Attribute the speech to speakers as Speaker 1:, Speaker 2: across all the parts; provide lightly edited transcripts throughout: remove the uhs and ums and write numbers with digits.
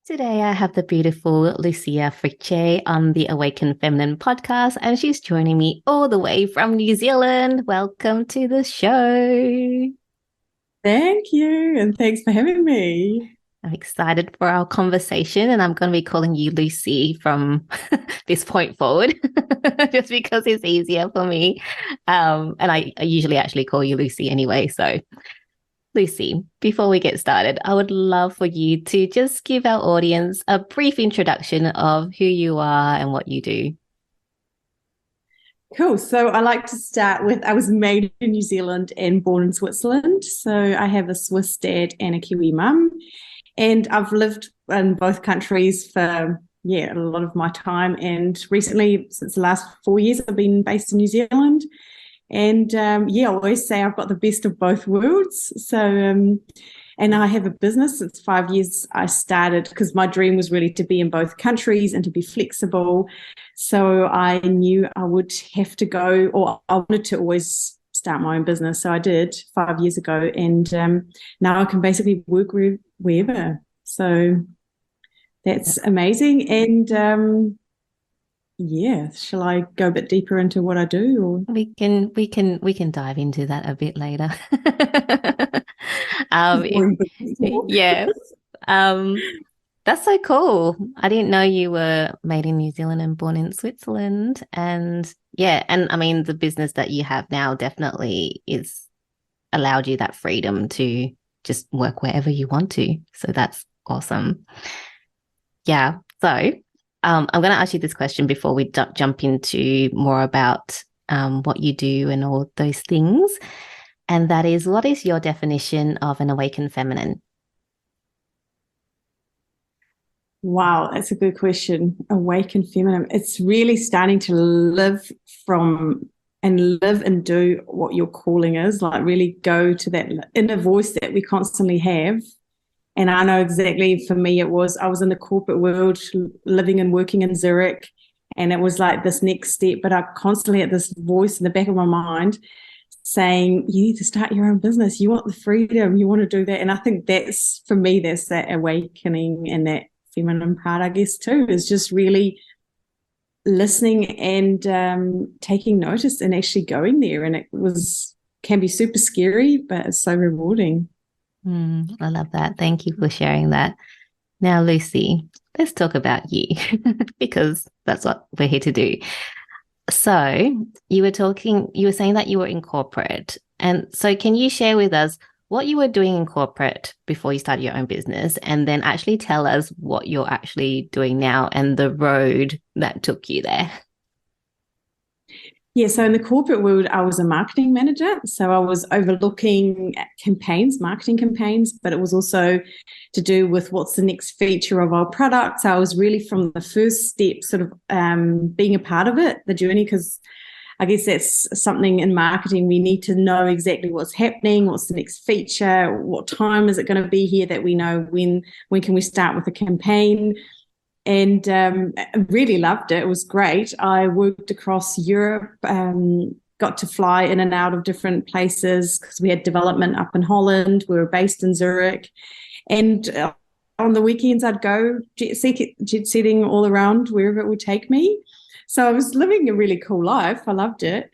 Speaker 1: Today, I have the beautiful Lucia Fritsche on the Awaken Feminine podcast, and she's joining me all the way from New Zealand. Welcome to the show.
Speaker 2: Thank you, and thanks for having me.
Speaker 1: I'm excited for our conversation, and I'm going to be calling you Lucy from this point forward, just because it's easier for me. And I usually actually call you Lucy anyway, so Lucy, before we get started, I would love for you to just give our audience a brief introduction of who you are and what you do.
Speaker 2: Cool. So I like to start with I was made in New Zealand and born in Switzerland. So I have a Swiss dad and a Kiwi mum. And I've lived in both countries for, a lot of my time. And recently, since the last 4 years, I've been based in New Zealand. And I always say I've got the best of both worlds. And I have a business. It's 5 years I started because my dream was really to be in both countries and to be flexible. So I knew I would have to go, or I wanted to always start my own business. So I did 5 years ago. And now I can basically work wherever. So that's amazing. And shall I go a bit deeper into what I do? Or
Speaker 1: We can dive into that a bit later. um, yeah. Um, that's so cool. I didn't know you were made in New Zealand and born in Switzerland. And I mean the business that you have now definitely is allowed you that freedom to just work wherever you want to. So that's awesome. Yeah. So I'm going to ask you this question before we jump into more about what you do and all those things. And that is, what is your definition of an awakened feminine?
Speaker 2: Wow, that's a good question. Awakened feminine. It's really starting to live and do what your calling is, like really go to that inner voice that we constantly have. And I know exactly for me, I was in the corporate world, living and working in Zurich. And it was like this next step, but I constantly had this voice in the back of my mind saying, you need to start your own business. You want the freedom, you want to do that. And I think that's, for me, that's that awakening and that feminine part, I guess, too, is just really listening and taking notice and actually going there. And can be super scary, but it's so rewarding.
Speaker 1: I love that. Thank you for sharing that. Now, Lucy, let's talk about you because that's what we're here to do. So you were saying that you were in corporate. And so can you share with us what you were doing in corporate before you started your own business, and then actually tell us what you're actually doing now and the road that took you there?
Speaker 2: Yeah, so in the corporate world, I was a marketing manager. So I was overlooking marketing campaigns, but it was also to do with what's the next feature of our products. I was really from the first step, sort of being a part of it, the journey, because I guess that's something in marketing. We need to know exactly what's happening, what's the next feature, what time is it going to be here, that we know when can we start with a campaign. And I really loved it. It was great. I worked across Europe, got to fly in and out of different places because we had development up in Holland. We were based in Zurich. And on the weekends, I'd go jet setting all around wherever it would take me. So I was living a really cool life. I loved it.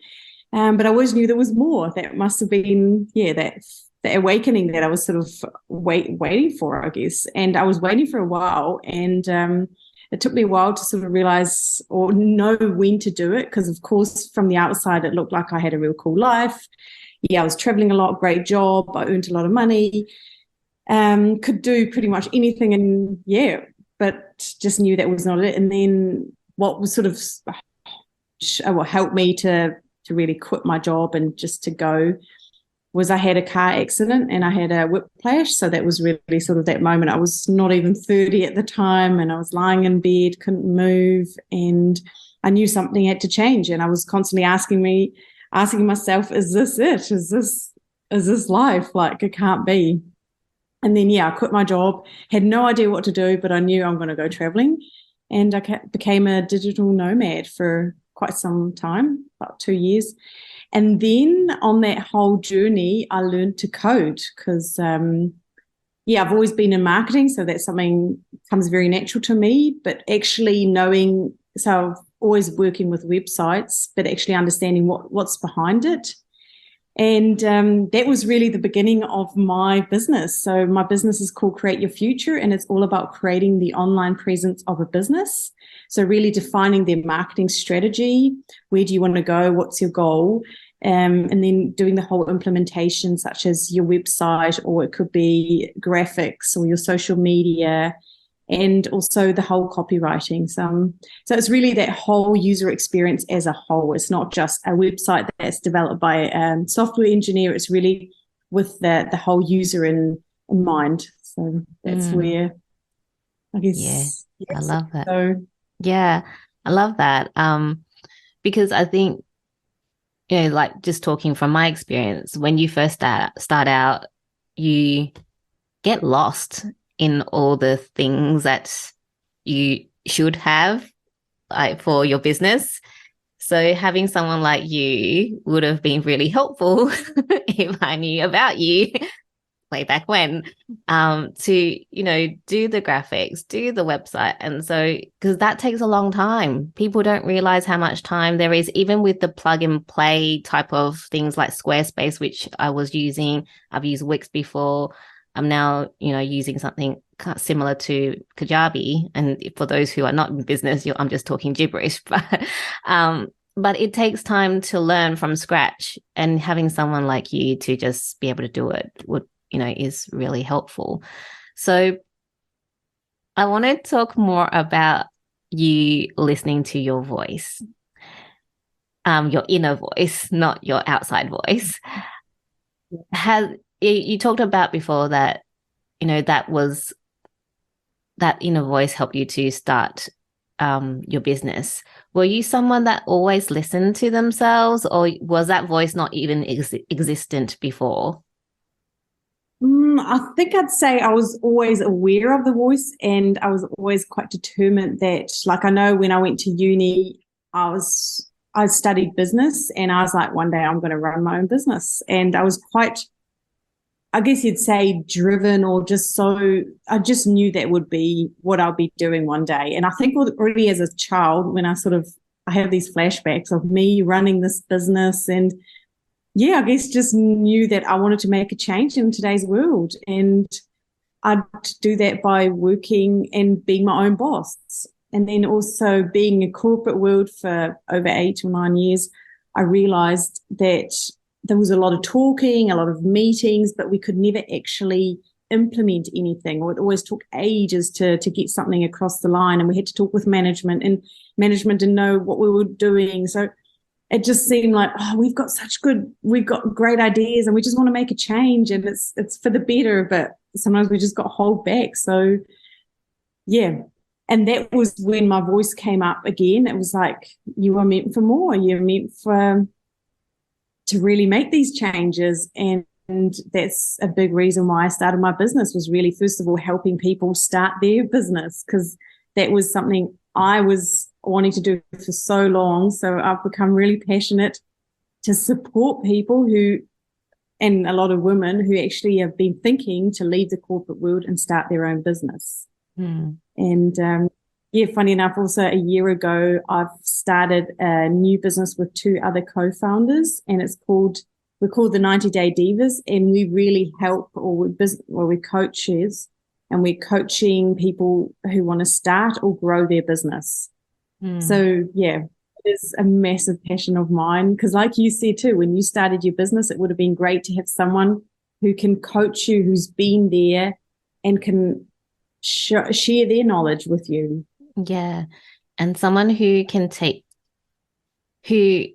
Speaker 2: But I always knew there was more. That must have been, that the awakening that I was sort of waiting for, I guess. And I was waiting for a while. And it took me a while to sort of realize or know when to do it, because, of course, from the outside, it looked like I had a real cool life. Yeah, I was traveling a lot, great job. I earned a lot of money, could do pretty much anything. And but just knew that was not it. And then what was sort of helped me to really quit my job and just to go was I had a car accident and I had a whiplash. So that was really sort of that moment. I was not even 30 at the time, and I was lying in bed, couldn't move, and I knew something had to change. And I was constantly asking myself, is this it? Is this life? Like, it can't be. And then, I quit my job, had no idea what to do, but I knew I'm going to go traveling. And I became a digital nomad for quite some time, about 2 years. And then on that whole journey, I learned to code because yeah, I've always been in marketing, so that's something comes very natural to me. But actually knowing, so I've always working with websites, but actually understanding what's behind it. And that was really the beginning of my business. So my business is called Create Your Future, and it's all about creating the online presence of a business. So really defining their marketing strategy. Where do you want to go? What's your goal? And then doing the whole implementation, such as your website, or it could be graphics or your social media, and also the whole copywriting. So it's really that whole user experience as a whole. It's not just a website that's developed by a software engineer. It's really with the whole user in mind. So that's where, I guess.
Speaker 1: Yeah,
Speaker 2: yes.
Speaker 1: I love that.
Speaker 2: So,
Speaker 1: yeah, I love that. Because I think, you know, like just talking from my experience, when you first start out, you get lost in all the things that you should have, like, for your business. So having someone like you would have been really helpful if I knew about you way back when, to, you know, do the graphics, do the website. And so, because that takes a long time. People don't realize how much time there is, even with the plug and play type of things like Squarespace, which I was using. I've used Wix before. I'm now, you know, using something similar to Kajabi. And for those who are not in business, I'm just talking gibberish. But it takes time to learn from scratch, and having someone like you to just be able to do it would, you know, is really helpful. So I want to talk more about you listening to your voice, your inner voice, not your outside voice. You talked about before that, you know, that inner voice helped you to start your business. Were you someone that always listened to themselves, or was that voice not even existent before?
Speaker 2: I think I'd say I was always aware of the voice, and I was always quite determined that, like, I know when I went to uni, I studied business, and I was like, one day I'm going to run my own business. And I was quite, I guess you'd say, driven, or just so, I just knew that would be what I'll be doing one day. And I think already as a child, when I have these flashbacks of me running this business, and yeah, I guess just knew that I wanted to make a change in today's world. And I'd do that by working and being my own boss. And then also being in corporate world for over 8 or 9 years, I realized that there was a lot of talking, a lot of meetings, but we could never actually implement anything, or it always took ages to get something across the line. And we had to talk with management, and management didn't know what we were doing. So it just seemed like, oh, we've got great ideas, and we just want to make a change, and it's for the better, but sometimes we just got hold back. So yeah. And that was when my voice came up again. It was like, you are meant for more. You're meant to really make these changes. And that's a big reason why I started my business, was really, first of all, helping people start their business, because that was something I was wanting to do for so long. So I've become really passionate to support people and a lot of women who actually have been thinking to leave the corporate world and start their own business. And yeah, funny enough, also a year ago, I've started a new business with 2 other co-founders, and we're called the 90-Day Divas, and we really help, we're coaches, and we're coaching people who want to start or grow their business. So yeah, it is a massive passion of mine, because like you said too, when you started your business, it would have been great to have someone who can coach you, who's been there, and can share their knowledge with you.
Speaker 1: Yeah. And someone who can who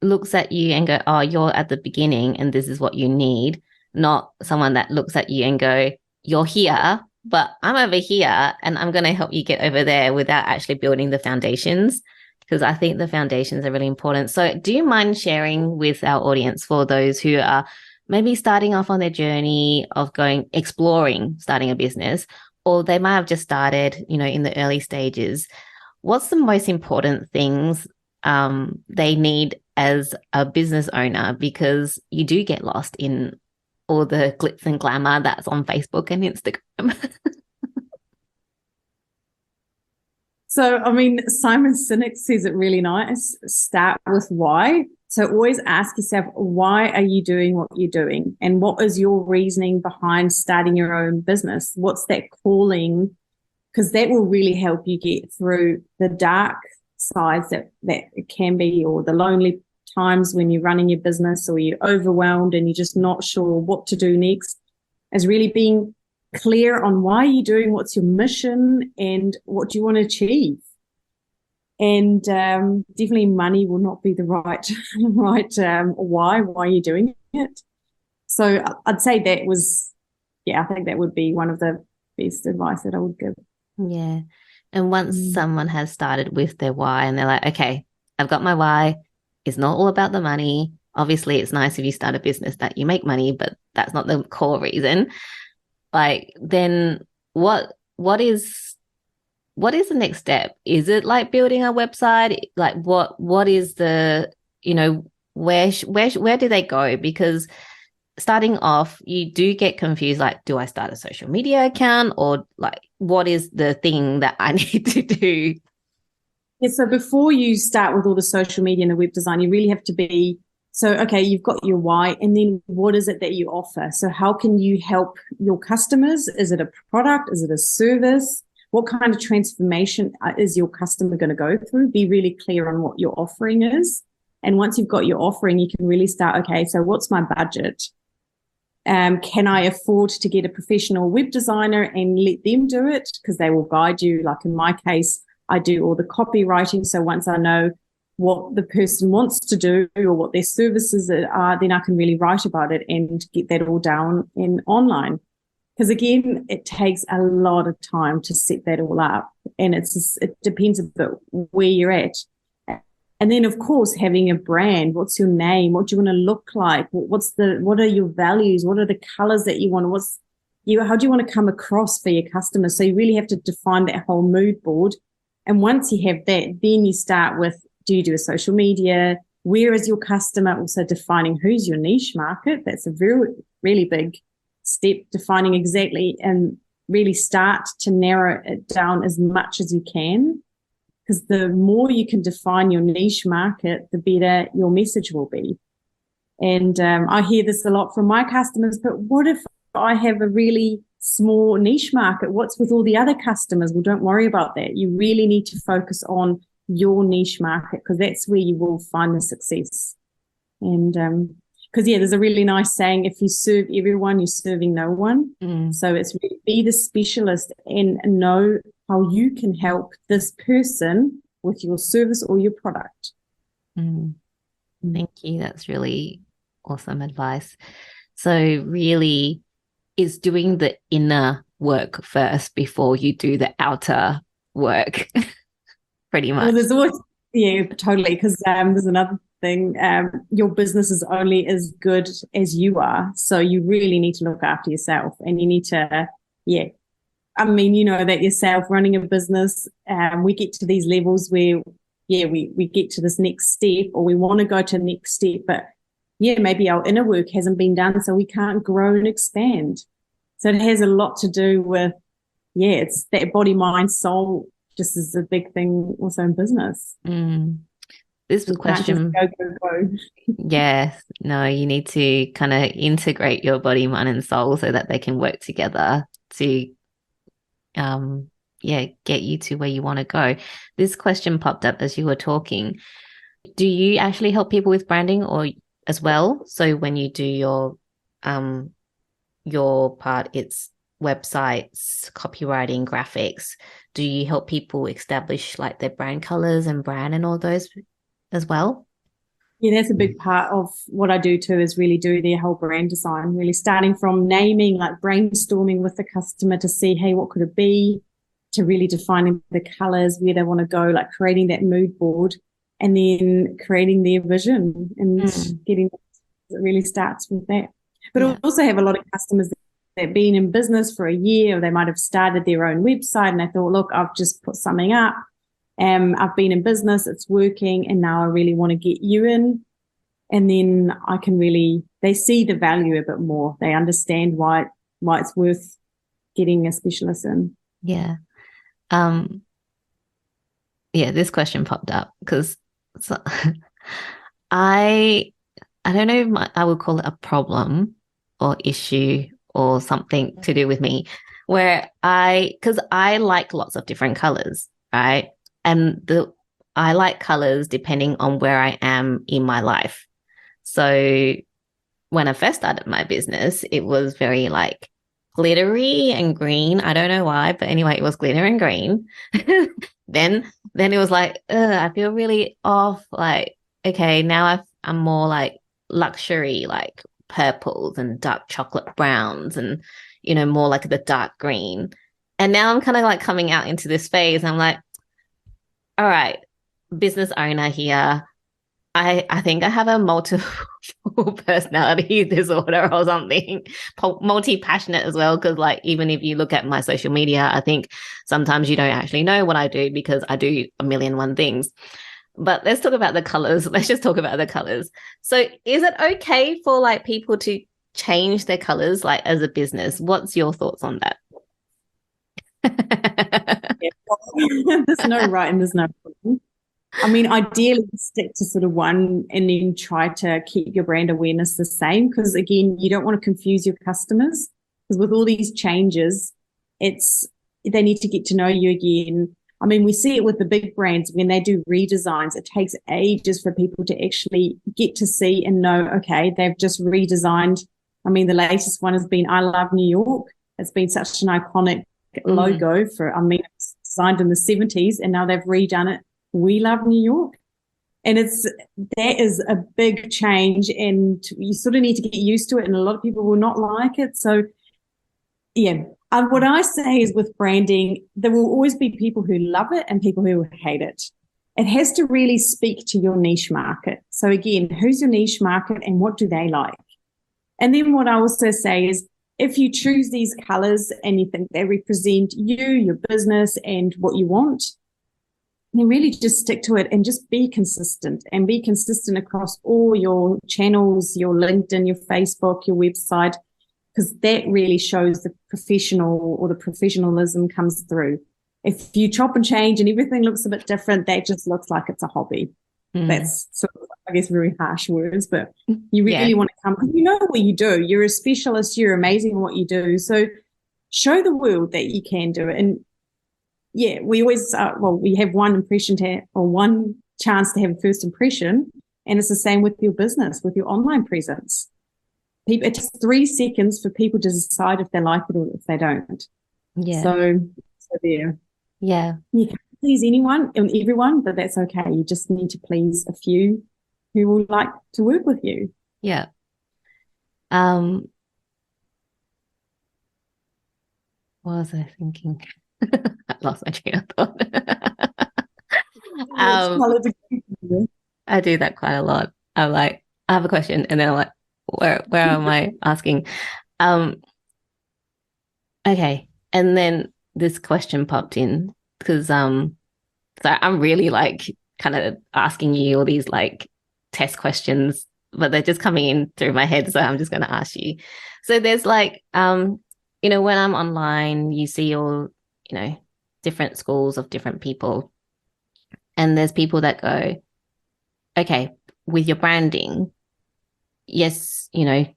Speaker 1: looks at you and go, oh, you're at the beginning and this is what you need, not someone that looks at you and go, you're here, but I'm over here and I'm going to help you get over there, without actually building the foundations, because I think the foundations are really important. So do you mind sharing with our audience, for those who are maybe starting off on their journey of exploring starting a business, or they might have just started, you know, in the early stages, what's the most important things they need as a business owner? Because you do get lost in all the glitz and glamour that's on Facebook and Instagram.
Speaker 2: So, I mean, 𝐿𝐼𝐴 𝐼𝐶 says it really nice. Start with why. So always ask yourself, why are you doing what you're doing? And what is your reasoning behind starting your own business? What's that calling? Because that will really help you get through the dark sides that it can be, or the lonely times when you're running your business or you're overwhelmed and you're just not sure what to do next, is really being clear on why you're doing, what's your mission, and what do you want to achieve. And definitely money will not be the right why you're doing it. So I'd say that was, I think that would be one of the best advice that I would give.
Speaker 1: Yeah. And once someone has started with their why and they're like, okay, I've got my why. It's not all about the money. Obviously, it's nice if you start a business that you make money, but that's not the core reason. Like, then what is the next step? Is it like building a website? Like what is the, where do they go? Because starting off, you do get confused, like, do I start a social media account, or like, what is the thing that I need to do?
Speaker 2: Yeah, so before you start with all the social media and the web design, you really have to be, so, okay, you've got your why, and then what is it that you offer? So how can you help your customers? Is it a product? Is it a service? What kind of transformation is your customer going to go through? Be really clear on what your offering is. And once you've got your offering, you can really start, okay, so what's my budget? Can I afford to get a professional web designer and let them do it? Because they will guide you. Like in my case, I do all the copywriting. So once I know what the person wants to do or what their services are, then I can really write about it and get that all down in online. Because again, it takes a lot of time to set that all up, and it depends a bit where you're at. And then, of course, having a brand. What's your name? What do you want to look like? What are your values? What are the colors that you want? How do you want to come across for your customers? So you really have to define that whole mood board. And once you have that, then you start with, do you do a social media? Where is your customer? Also defining who's your niche market. That's a very, really big step, defining exactly, and really start to narrow it down as much as you can, because the more you can define your niche market, the better your message will be. And I hear this a lot from my customers, but what if I have a really small niche market? What's with all the other customers? Well, don't worry about that. You really need to focus on your niche market, because that's where you will find the success. And because there's a really nice saying, if you serve everyone, you're serving no one. So it's really be the specialist and know how you can help this person with your service or your product.
Speaker 1: Thank you. That's really awesome advice. So really is doing the inner work first before you do the outer work. Pretty much.
Speaker 2: Well, there's always, totally, because there's another thing. Your business is only as good as you are, so you really need to look after yourself, and you need to, I mean, you know that yourself, running a business. We get to these levels where, we get to this next step, or we want to go to the next step, but maybe our inner work hasn't been done, so we can't grow and expand. So it has a lot to do with, it's that body, mind, soul. Just is a big thing also in business.
Speaker 1: This question,
Speaker 2: go.
Speaker 1: Yes, no, you need to kind of integrate your body, mind, and soul so that they can work together to, get you to where you want to go. This question popped up as you were talking. Do you actually help people with branding or as well? So when you do your part, it's websites, copywriting, graphics. Do you help people establish like their brand colors and brand and all those as well?
Speaker 2: Yeah, that's a big part of what I do too, is really do their whole brand design, really starting from naming, like brainstorming with the customer to see, hey, what could it be, to really defining the colors, where they want to go, like creating that mood board, and then creating their vision and it really starts with that. But I also have a lot of customers that have been in business for a year, or they might have started their own website and they thought, look, I've just put something up. I've been in business, it's working, and now I really want to get you in. And then they see the value a bit more. They understand why it's worth getting a specialist in.
Speaker 1: Yeah. This question popped up because I don't know if I would call it a problem or issue or something to do with me, where because I like lots of different colors, right? And I like colors depending on where I am in my life. So when I first started my business, it was very like glittery and green. I don't know why, but anyway, it was glitter and green. Then it was like, I feel really off. Like, okay, now I'm more like luxury, like purples and dark chocolate browns and, more like the dark green. And now I'm kind of like coming out into this phase. I'm like, all right, business owner here. I think I have a multiple personality disorder or something, multi-passionate as well, because like even if you look at my social media, I think sometimes you don't actually know what I do because I do a million and one things. But let's talk about the colors. Let's just talk about the colors. So is it okay for like people to change their colors like as a business? What's your thoughts on that?
Speaker 2: There's no right and there's no wrong. I mean, ideally stick to sort of one and then try to keep your brand awareness the same, because again, you don't want to confuse your customers, because with all these changes, they need to get to know you again. I mean, we see it with the big brands when they do redesigns. It takes ages for people to actually get to see and know, okay, they've just redesigned. I mean, the latest one has been I Love New York. It's been such an iconic logo for, I mean, it was designed in the 70s and now they've redone it. We Love New York. And that is a big change, and you sort of need to get used to it, and a lot of people will not like it. So yeah, what I say is with branding, there will always be people who love it and people who hate it. It has to really speak to your niche market. So again, who's your niche market and what do they like? And then what I also say is, if you choose these colors and you think they represent you, your business, and what you want, then really just stick to it and just be consistent, and be consistent across all your channels, your LinkedIn, your Facebook, your website, because that really shows the professional, or the professionalism comes through. If you chop and change and everything looks a bit different, that just looks like it's a hobby. That's sort of, I guess, very harsh words, but you really want to come, because you know what you do. You're a specialist. You're amazing at what you do. So show the world that you can do it. And yeah, we always, we have one chance to have a first impression. And it's the same with your business, with your online presence. It takes 3 seconds for people to decide if they like it or if they don't.
Speaker 1: Yeah.
Speaker 2: So there.
Speaker 1: Yeah.
Speaker 2: You can't please anyone and everyone, but that's okay. You just need to please a few who will like to work with you.
Speaker 1: Yeah. What was I thinking? I lost my train of thought. I do that quite a lot. I'm like, I have a question, and then I'm like, where am I asking? Okay. And then this question popped in because so I'm really like kind of asking you all these like test questions, but they're just coming in through my head, so I'm just going to ask you. So there's like when I'm online, you see all different schools of different people, and there's people that go, okay, with your branding, yes,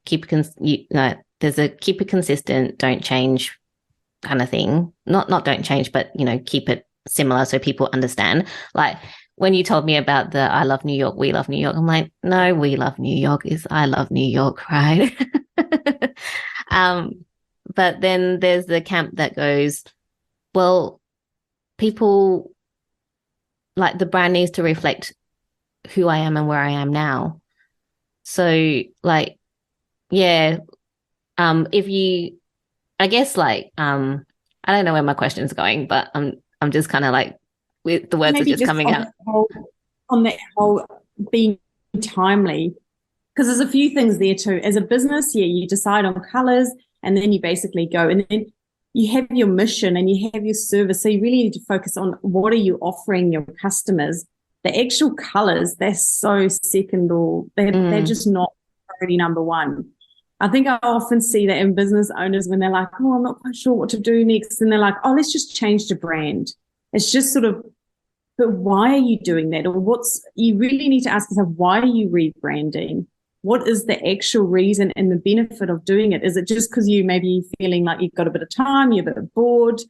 Speaker 1: keep there's a keep it consistent, don't change kind of thing. Not don't change, but keep it similar so people understand. Like when you told me about the I Love New York, We Love New York, I'm like, no, We Love New York is I Love New York, right? But then there's the camp that goes, well, people, like, the brand needs to reflect who I am and where I am now. So like, yeah, if you, I guess like, I don't know where my question is going, but I'm just kind of like, with the words maybe are just coming out.
Speaker 2: On that whole being timely, because there's a few things there too. As a business, you decide on colors, and then you basically go, and then you have your mission and you have your service. So you really need to focus on what are you offering your customers. The actual colors, they're so second, or they're just not priority number one. I think I often see that in business owners when they're like, oh, I'm not quite sure what to do next. And they're like, oh, let's just change the brand. It's just sort of, but why are you doing that? Or you really need to ask yourself, why are you rebranding? What is the actual reason and the benefit of doing it? Is it just because you maybe feeling like you've got a bit of time, you're a bit bored,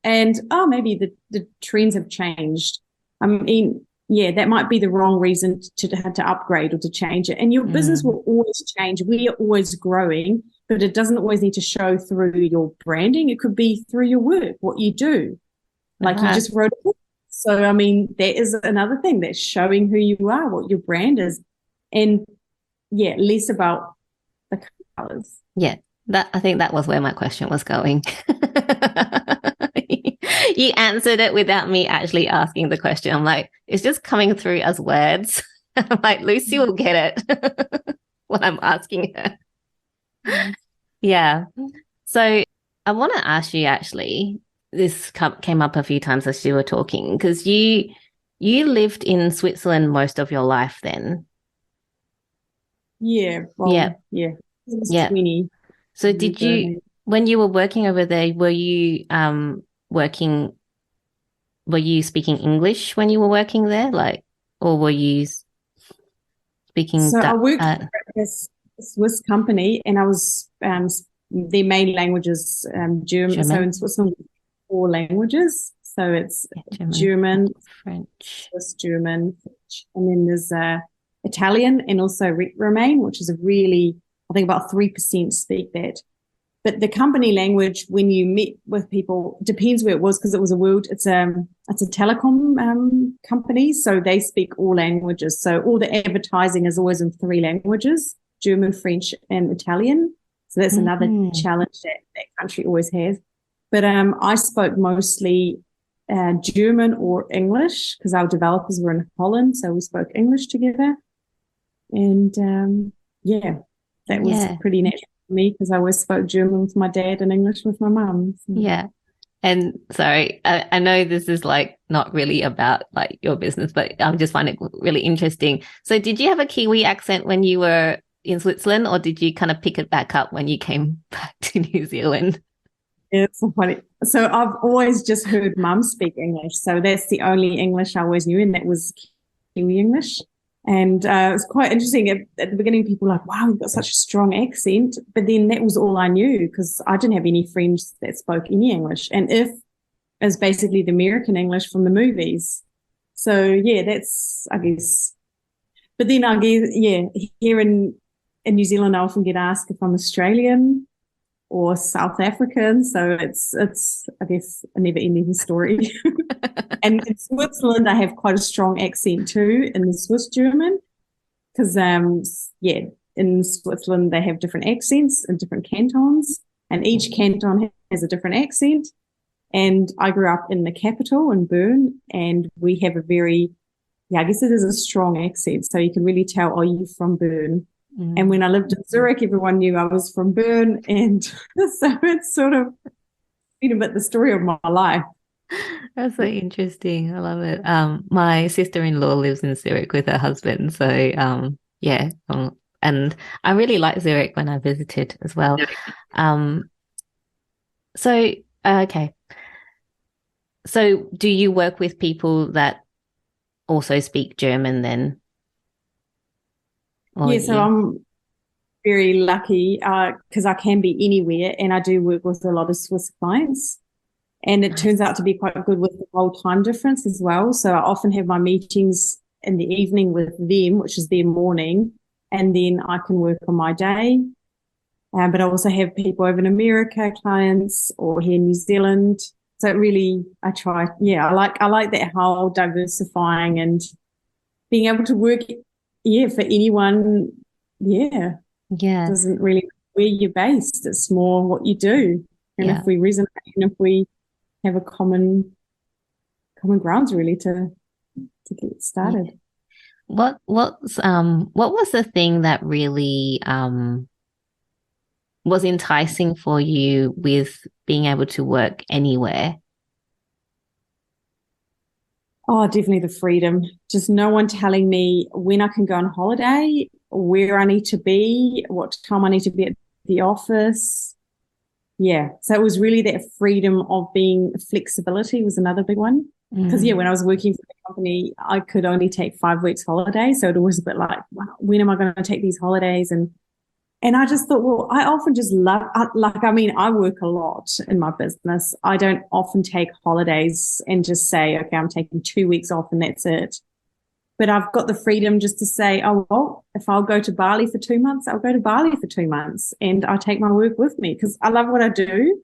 Speaker 2: and, oh, maybe the trends have changed? I mean, yeah, that might be the wrong reason to upgrade or to change it. And your business will always change. We are always growing, but it doesn't always need to show through your branding. It could be through your work, what you do. Like you just wrote a book. So, I mean, that is another thing that's showing who you are, what your brand is. And, yeah, less about the colors.
Speaker 1: Yeah, I think that was where my question was going. You answered it without me actually asking the question. I'm like, it's just coming through as words. I'm like, Lucy will get it what I'm asking her. Yeah. So I want to ask you, actually, this came up a few times as you were talking, because you lived in Switzerland most of your life then.
Speaker 2: Yeah. Well, yeah. It was 20.
Speaker 1: So did you, when you were working over there, were you speaking English when you were working there, like, or were you speaking?
Speaker 2: So I worked at a Swiss company, and I was their main language is German. So in Switzerland, 4 languages. So it's German,
Speaker 1: French,
Speaker 2: Swiss German, French, and then there's Italian, and also Romanian, which is I think about 3% speak that. But the company language, when you met with people, depends where it was, because it's a telecom company, so they speak all languages. So all the advertising is always in 3 languages: German, French, and Italian. So that's another challenge that country always has. But I spoke mostly German or English, because our developers were in Holland, so we spoke English together. And that was pretty natural me, because I always spoke German with my dad and English with my mum. So.
Speaker 1: Yeah. And sorry, I know this is like not really about like your business, but I'm just finding it really interesting. So did you have a Kiwi accent when you were in Switzerland, or did you kind of pick it back up when you came back to New Zealand?
Speaker 2: Yeah, it's so funny. So I've always just heard mum speak English. So that's the only English I always knew, and that was Kiwi English. And it was quite interesting. At the beginning, people were like, wow, you've got such a strong accent. But then that was all I knew, because I didn't have any friends that spoke any English. And if is basically the American English from the movies. So, yeah, that's, I guess. But then I guess, yeah, here in New Zealand, I often get asked if I'm Australian or South African. So it's I guess, a never-ending story. And in Switzerland, I have quite a strong accent too in the Swiss German, because, in Switzerland, they have different accents in different cantons, and each canton has a different accent. And I grew up in the capital in Bern, and we have a very, I guess it is a strong accent. So you can really tell, oh, you're from Bern. And when I lived in Zurich, everyone knew I was from Bern. And so it's sort of been a bit the story of my life.
Speaker 1: That's so interesting. I love it. My sister-in-law lives in Zurich with her husband. So, and I really liked Zurich when I visited as well. Okay. So do you work with people that also speak German then?
Speaker 2: So I'm very lucky because I can be anywhere, and I do work with a lot of Swiss clients. And it turns out to be quite good with the whole time difference as well. So I often have my meetings in the evening with them, which is their morning, and then I can work on my day. But I also have people over in America, clients, or here in New Zealand. So it really, I try. Yeah, I like that whole diversifying and being able to work, for anyone. Yeah.
Speaker 1: Yeah.
Speaker 2: It doesn't really where you're based. It's more what you do. And if we resonate, and if we have a common grounds really to get started.
Speaker 1: Yeah. What was the thing that really was enticing for you with being able to work anywhere?
Speaker 2: Oh, definitely the freedom. Just no one telling me when I can go on holiday where I need to be, what time I need to be at the office. Yeah. So it was really that freedom of being flexibility was another big one. Because, when I was working for the company, I could only take 5 weeks holiday. So it was a bit like, wow, when am I going to take these holidays? And I just thought, well, I often just love, I work a lot in my business. I don't often take holidays and just say, okay, I'm taking 2 weeks off and that's it. But I've got the freedom just to say, oh, well, if I'll go to Bali for 2 months, I'll go to Bali for 2 months and I take my work with me because I love what I do.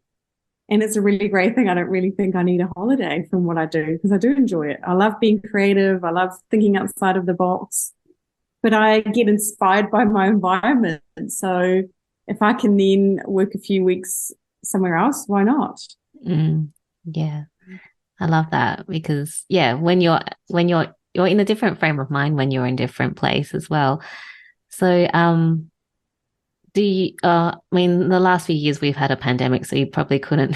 Speaker 2: And it's a really great thing. I don't really think I need a holiday from what I do because I do enjoy it. I love being creative. I love thinking outside of the box, but I get inspired by my environment. So if I can then work a few weeks somewhere else, why not?
Speaker 1: Yeah, I love that because when you're in a different frame of mind when you're in a different place as well. So, do you, I mean, the last few years we've had a pandemic, so you probably couldn't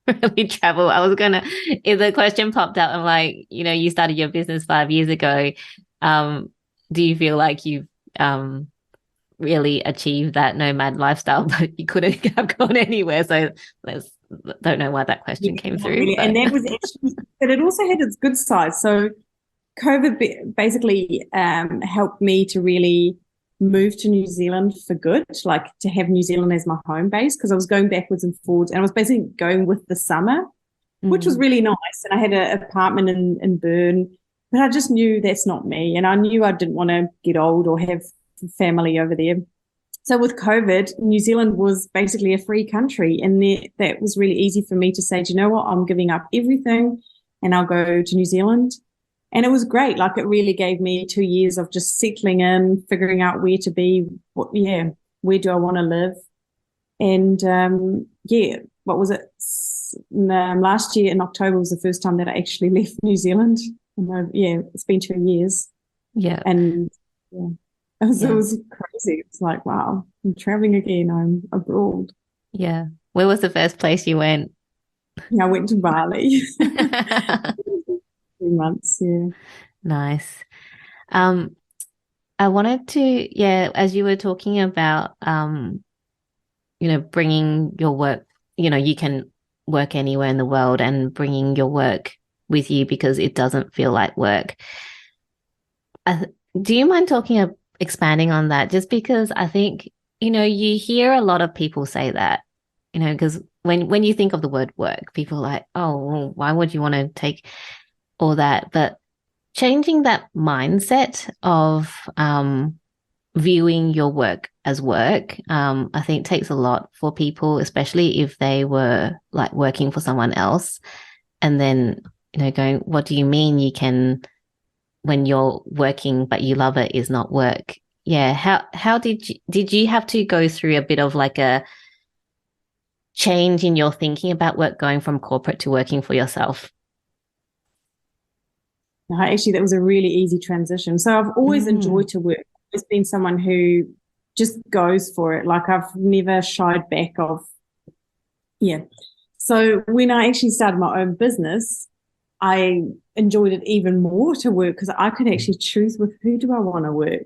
Speaker 1: really travel. If the question popped up, I'm like, you started your business 5 years ago. Do you feel like you've really achieved that nomad lifestyle, but you couldn't have gone anywhere? So don't know why that question came through.
Speaker 2: Really. And that was actually, but it also had its good side. So COVID basically helped me to really move to New Zealand for good, like to have New Zealand as my home base because I was going backwards and forwards and I was basically going with the summer, which was really nice. And I had an apartment in Bern, but I just knew that's not me. And I knew I didn't want to get old or have family over there. So with COVID, New Zealand was basically a free country. And that was really easy for me to say, do you know what? I'm giving up everything and I'll go to New Zealand. And it was great. Like it really gave me 2 years of just settling in, figuring out where to be, where do I want to live? And what was it? Last year in October was the first time that I actually left New Zealand. It's been 2 years.
Speaker 1: Yeah.
Speaker 2: And it was crazy. It's like, wow, I'm traveling again. I'm abroad.
Speaker 1: Yeah. Where was the first place you went?
Speaker 2: I went to Bali. 3 months, yeah.
Speaker 1: Nice. I wanted to, as you were talking about, bringing your work, you can work anywhere in the world and bringing your work with you because it doesn't feel like work. Do you mind expanding on that? Just because I think, you hear a lot of people say that, because when you think of the word work, people are like, oh, well, why would you want to take all that? But changing that mindset of viewing your work as work, I think takes a lot for people, especially if they were like working for someone else and then, going, what do you mean you can, when you're working but you love it, is not work? Yeah. How did you have to go through a bit of like a change in your thinking about work, going from corporate to working for yourself?
Speaker 2: No, actually, that was a really easy transition. So I've always enjoyed to work. I've always been someone who just goes for it. Like I've never shied back of, So when I actually started my own business, I enjoyed it even more to work because I could actually choose with who do I want to work.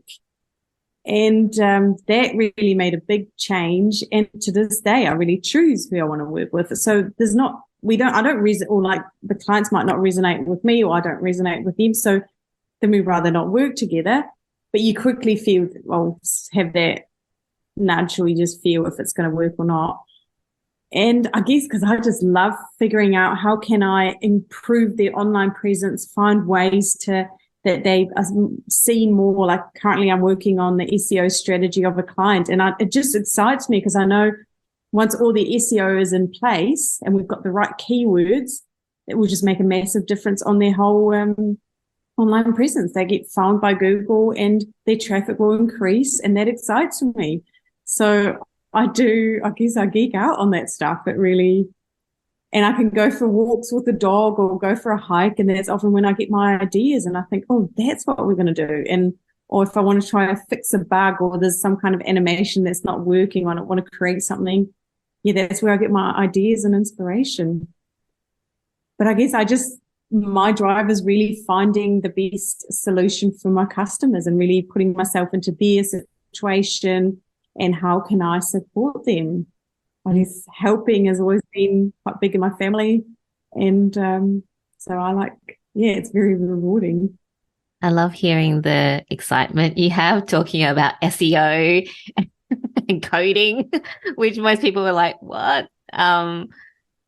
Speaker 2: And that really made a big change. And to this day, I really choose who I want to work with. So I don't reason, or like the clients might not resonate with me or I don't resonate with them. So then we'd rather not work together. But you quickly feel, have that nudge or you just feel if it's going to work or not. And I guess because I just love figuring out how can I improve their online presence, find ways that they are seen more. Like currently I'm working on the SEO strategy of a client and it just excites me because I know once all the SEO is in place and we've got the right keywords, it will just make a massive difference on their whole online presence. They get found by Google and their traffic will increase, and that excites me. So I guess I geek out on that stuff. It really, and I can go for walks with the dog or go for a hike, and that's often when I get my ideas and I think, oh, that's what we're going to do. Or if I want to try to fix a bug or there's some kind of animation that's not working, I don't want to create something. That's where I get my ideas and inspiration. But I guess my drive is really finding the best solution for my customers and really putting myself into their situation and how can I support them? I guess helping has always been quite big in my family. And so I like, yeah, it's very rewarding.
Speaker 1: I love hearing the excitement you have talking about SEO and coding, which most people are like, what?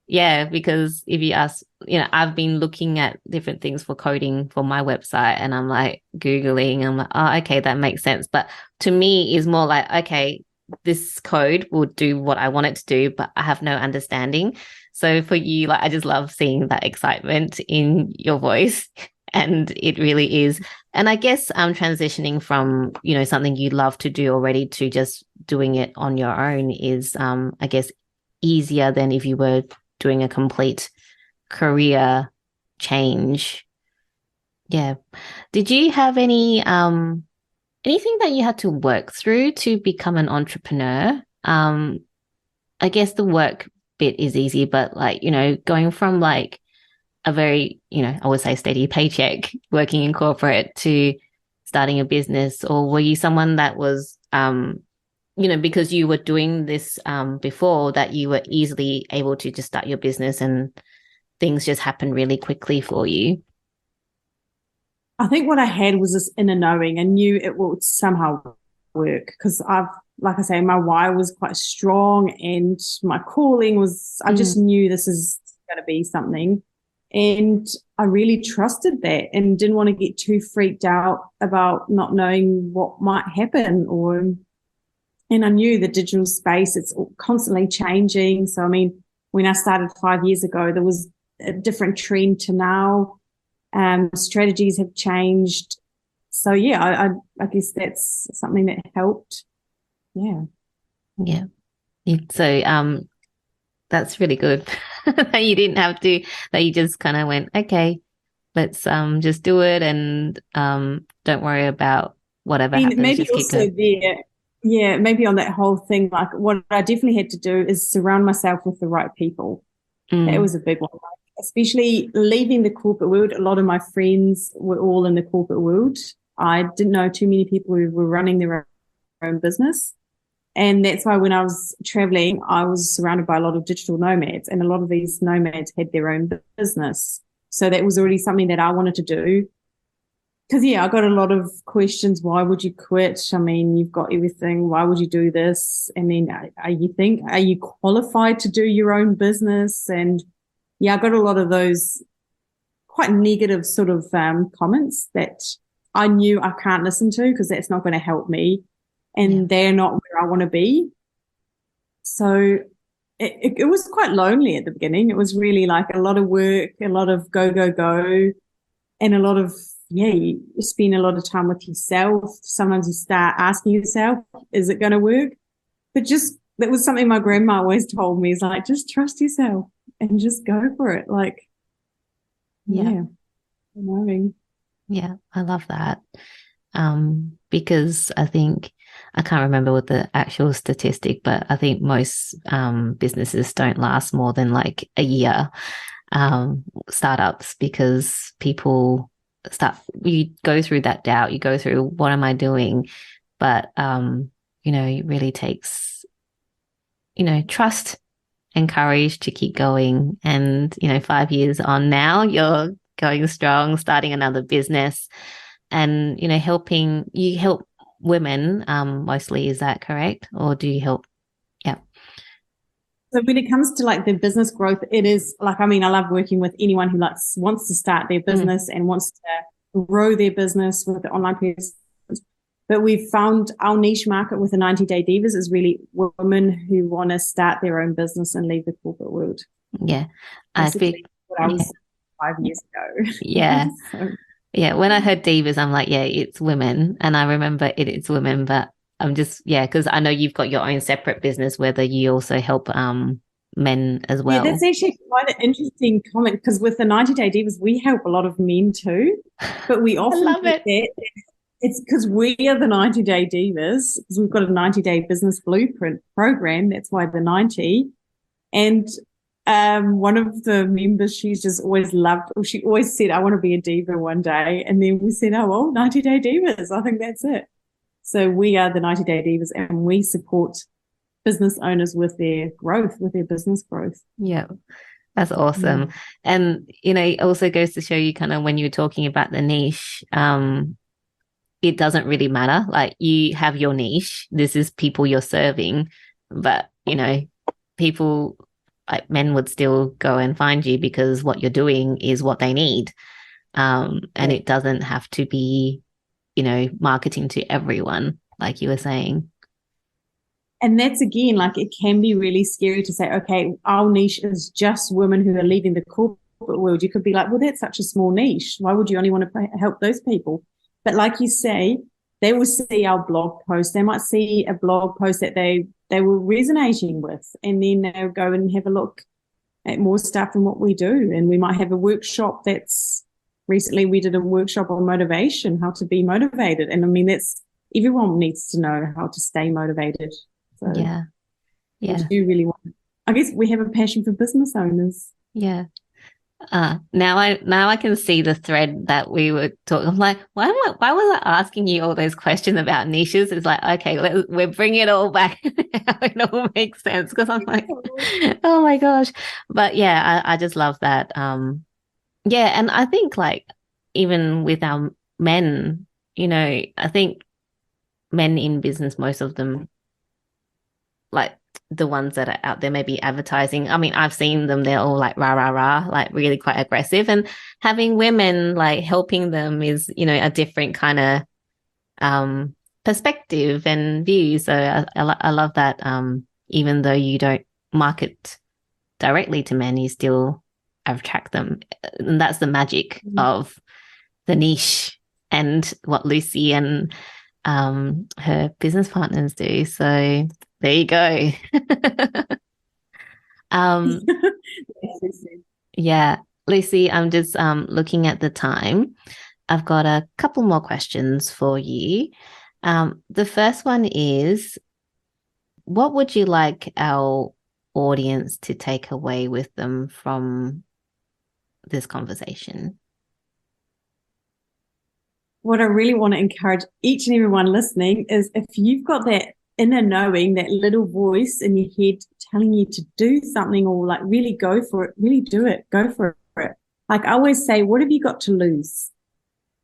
Speaker 1: Yeah, because if you ask, I've been looking at different things for coding for my website and I'm like Googling, I'm like, oh, okay, that makes sense. But to me is more like, okay, this code will do what I want it to do, but I have no understanding. So for you, like, I just love seeing that excitement in your voice. And it really is. And I guess transitioning from, something you love to do already to just doing it on your own is, I guess, easier than if you were doing a complete career change. Yeah. Did you have anything that you had to work through to become an entrepreneur? I guess the work bit is easy, but like, going from like a very, I would say steady paycheck working in corporate to starting a business, or were you someone that was, because you were doing this before, that you were easily able to just start your business and things just happened really quickly for you?
Speaker 2: I think what I had was this inner knowing. I knew it would somehow work because like I say, my why was quite strong and my calling was, I just knew this is going to be something. And I really trusted that and didn't want to get too freaked out about not knowing what might happen. And I knew the digital space, it's constantly changing. So, I mean, when I started 5 years ago, there was a different trend to now. Strategies have changed. So, yeah, I guess that's something that helped. Yeah.
Speaker 1: Yeah. So, that's really good that you didn't have to, that you just kind of went, okay, let's just do it and don't worry about whatever happens.
Speaker 2: Maybe
Speaker 1: just keep
Speaker 2: also
Speaker 1: going.
Speaker 2: there, yeah, maybe on that whole thing, like what I definitely had to do is surround myself with the right people. That was a big one. Especially leaving the corporate world. A lot of my friends were all in the corporate world. I didn't know too many people who were running their own business. And that's why when I was traveling, I was surrounded by a lot of digital nomads, and a lot of these nomads had their own business. So that was already something that I wanted to do. Because, yeah, I got a lot of questions. Why would you quit? I mean, you've got everything. Why would you do this? And then are you qualified to do your own business? And, yeah, I got a lot of those quite negative sort of comments that I knew I can't listen to because that's not going to help me. And they're not where I want to be. So it was quite lonely at the beginning. It was really like a lot of work, a lot of go, and a lot of, you spend a lot of time with yourself. Sometimes you start asking yourself, is it going to work? But that was something my grandma always told me, is like, just trust yourself and just go for it. Like, yeah.
Speaker 1: Yeah, I love that. Because I think, I can't remember what the actual statistic, but I think most businesses don't last more than like a year, startups, because people you go through that doubt, you go through, what am I doing? But, it really takes, trust and courage to keep going. And, 5 years on now, you're going strong, starting another business and, help women, mostly. Is that correct? Or do you help? Yeah.
Speaker 2: So when it comes to like the business growth, it is like, I mean, I love working with anyone who wants to start their business and wants to grow their business with the online presence. But we've found our niche market with the 90-Day Divas is really women who want to start their own business and leave the corporate world.
Speaker 1: Yeah.
Speaker 2: I think what I was 5 years ago.
Speaker 1: Yeah.
Speaker 2: So.
Speaker 1: Yeah, when I heard divas, I'm like, yeah, it's women. And I remember it's women, but I'm just, because I know you've got your own separate business, whether you also help men as well.
Speaker 2: Yeah, that's actually quite an interesting comment, because with the 90-Day Divas, we help a lot of men too. But we often
Speaker 1: love it.
Speaker 2: It's because we are the 90-Day Divas, because we've got a 90-day business blueprint program. That's why the 90. And one of the members, she's just always she always said, I want to be a diva one day. And then we said, oh, well, 90-Day Divas. I think that's it. So we are the 90 Day Divas, and we support business owners with their growth, with their business growth.
Speaker 1: Yeah. That's awesome. And, it also goes to show you kind of when you were talking about the niche, it doesn't really matter. Like, you have your niche. This is people you're serving. But, people, like men, would still go and find you because what you're doing is what they need. And it doesn't have to be, marketing to everyone, like you were saying.
Speaker 2: And that's, again, like, it can be really scary to say, okay, our niche is just women who are leaving the corporate world. You could be like, well, that's such a small niche. Why would you only want to help those people? But like you say, they will see our blog post. They might see a blog post that they were resonating with, and then they'll go and have a look at more stuff and what we do. And we might have a workshop recently we did a workshop on motivation, how to be motivated. And I mean, everyone needs to know how to stay motivated. So
Speaker 1: yeah.
Speaker 2: We do really want. I guess we have a passion for business owners.
Speaker 1: Yeah. Now I can see the thread that we were talking. I'm like, why was I asking you all those questions about niches? It's like, okay, we're bringing it all back. It all makes sense, because I'm like, oh my gosh. But yeah, I just love that. Yeah, and I think, like, even with our men, I think men in business, most of them, like the ones that are out there maybe advertising, I mean, I've seen them, they're all like rah, rah, rah, like really quite aggressive. And having women like helping them is, a different kind of perspective and view. So I love that. Even though you don't market directly to men, you still attract them. And that's the magic of the niche and what Lucy and her business partners do. So there you go. Yeah, Lucy, I'm just looking at the time. I've got a couple more questions for you. The first one is, what would you like our audience to take away with them from this conversation?
Speaker 2: What I really want to encourage each and everyone listening is, if you've got that inner knowing, that little voice in your head telling you to do something, or like really go for it, really do it, go for it. Like I always say, what have you got to lose?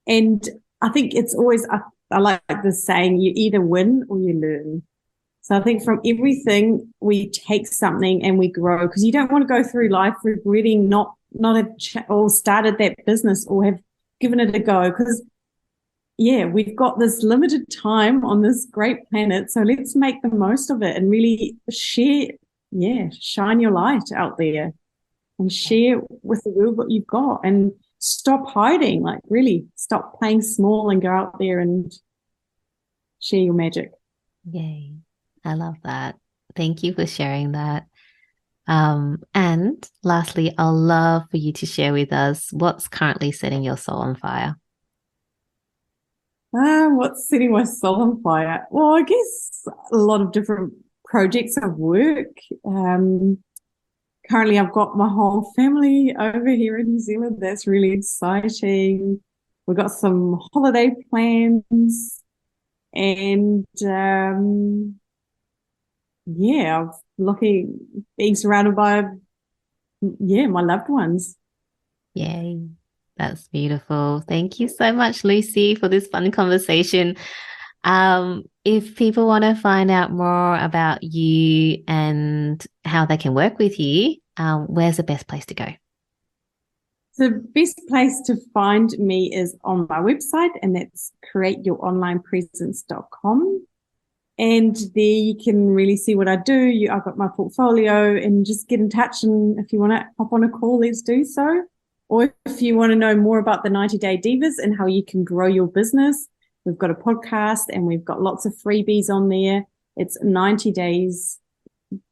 Speaker 2: And I think it's always, I like this saying, you either win or you learn. So I think from everything we take something and we grow, because you don't want to go through life regretting not have started that business or have given it a go, because yeah, we've got this limited time on this great planet, so let's make the most of it and really shine your light out there and share with the world what you've got, and stop hiding, like really stop playing small and go out there and share your magic.
Speaker 1: Yay. I love that. Thank you for sharing that. And lastly, I'd love for you to share with us what's currently setting your soul on fire.
Speaker 2: What's setting my soul on fire? Well, I guess a lot of different projects of work. Currently, I've got my whole family over here in New Zealand. That's really exciting. We've got some holiday plans, and I'm being surrounded by my loved ones.
Speaker 1: Yay. That's beautiful. Thank you so much, Lucy, for this fun conversation. If people want to find out more about you and how they can work with you, where's the best place to go?
Speaker 2: The best place to find me is on my website, and that's createyouronlinepresence.com. And there you can really see what I do. I've got my portfolio, and just get in touch. And if you want to hop on a call, let's do so. Or if you want to know more about the 90 Day Divas and how you can grow your business, we've got a podcast and we've got lots of freebies on there. It's 90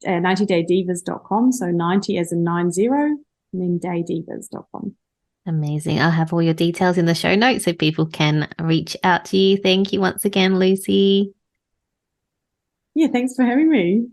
Speaker 2: daydivas.com. So 90 as in 90, and then daydivas.com.
Speaker 1: Amazing. I'll have all your details in the show notes so people can reach out to you. Thank you once again, Lucy.
Speaker 2: Yeah, thanks for having me.